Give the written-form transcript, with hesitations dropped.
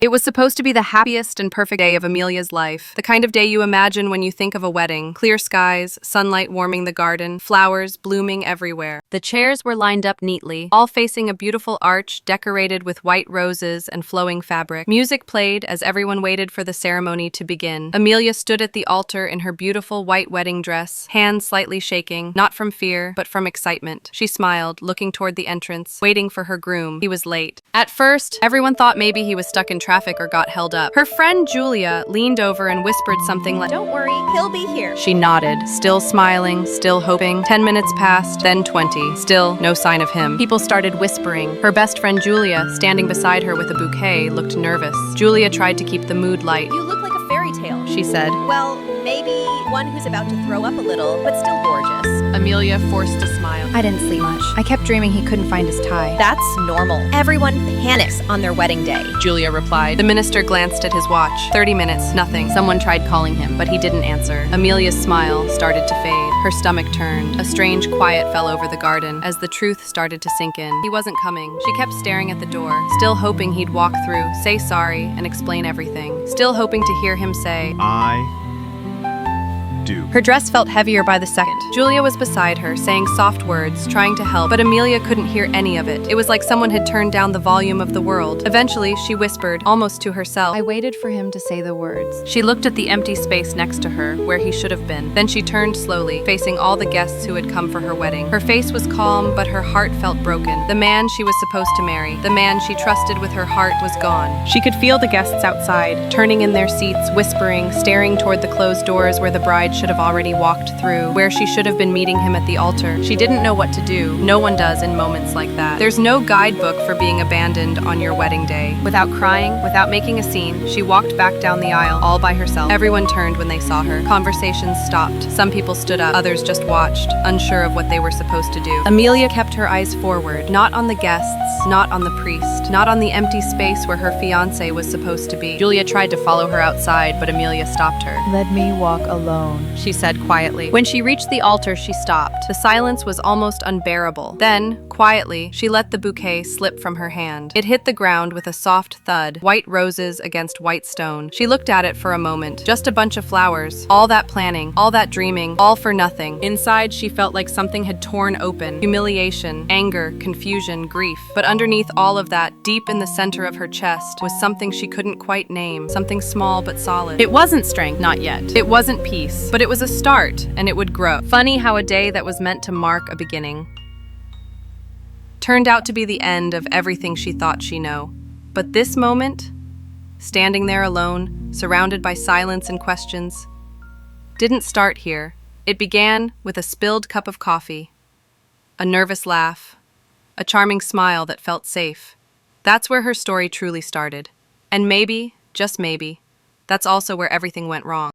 It was supposed to be the happiest and perfect day of Amelia's life. The kind of day you imagine when you think of a wedding. Clear skies, sunlight warming the garden, flowers blooming everywhere. The chairs were lined up neatly, all facing a beautiful arch decorated with white roses and flowing fabric. Music played as everyone waited for the ceremony to begin. Amelia stood at the altar in her beautiful white wedding dress, hands slightly shaking, not from fear, but from excitement. She smiled, looking toward the entrance, waiting for her groom. He was late. At first, everyone thought maybe he was stuck in traffic or got held up. Her friend Julia leaned over and whispered something like, "Don't worry, he'll be here." She nodded, still smiling, still hoping. 10 minutes passed, then 20. Still no sign of him. People started whispering. Her best friend Julia, standing beside her with a bouquet, looked nervous. Julia tried to keep the mood light. "You look like a fairy tale," she said. "Well, maybe one who's about to throw up a little, but still gorgeous." Amelia forced a smile. I didn't sleep much. I kept dreaming he couldn't find his tie. That's normal. Everyone panics on their wedding day. Julia replied. The minister glanced at his watch. 30 minutes, nothing. Someone tried calling him, but he didn't answer. Amelia's smile started to fade. Her stomach turned. A strange quiet fell over the garden as the truth started to sink in. He wasn't coming. She kept staring at the door, still hoping he'd walk through, say sorry, and explain everything. Still hoping to hear him say, I do. Her dress felt heavier by the second. Julia was beside her, saying soft words, trying to help, but Amelia couldn't hear any of it. It was like someone had turned down the volume of the world. Eventually, she whispered, almost to herself. I waited for him to say the words. She looked at the empty space next to her, where he should have been. Then she turned slowly, facing all the guests who had come for her wedding. Her face was calm, but her heart felt broken. The man she was supposed to marry, the man she trusted with her heart, was gone. She could feel the guests outside, turning in their seats, whispering, staring toward the closed doors where the bride should have already walked through, where she should have been meeting him at the altar. She didn't know what to do. No one does in moments like that. There's no guidebook for being abandoned on your wedding day. Without crying, without making a scene, she walked back down the aisle, all by herself. Everyone turned when they saw her. Conversations stopped. Some people stood up, others just watched, unsure of what they were supposed to do. Amelia kept her eyes forward, not on the guests, not on the priest, not on the empty space where her fiancé was supposed to be. Julia tried to follow her outside, but Amelia stopped her. Let me walk alone, She said quietly. When she reached the altar, she stopped. The silence was almost unbearable. Then, quietly, she let the bouquet slip from her hand. It hit the ground with a soft thud, white roses against white stone. She looked at it for a moment. Just a bunch of flowers. All that planning, all that dreaming, all for nothing. Inside, she felt like something had torn open. Humiliation, anger, confusion, grief. But underneath all of that, deep in the center of her chest, was something she couldn't quite name. Something small but solid. It wasn't strength, not yet. It wasn't peace. But it was a start, and it would grow. Funny how a day that was meant to mark a beginning turned out to be the end of everything she thought she knew. But this moment, standing there alone, surrounded by silence and questions, didn't start here. It began with a spilled cup of coffee, a nervous laugh, a charming smile that felt safe. That's where her story truly started. And maybe, just maybe, that's also where everything went wrong.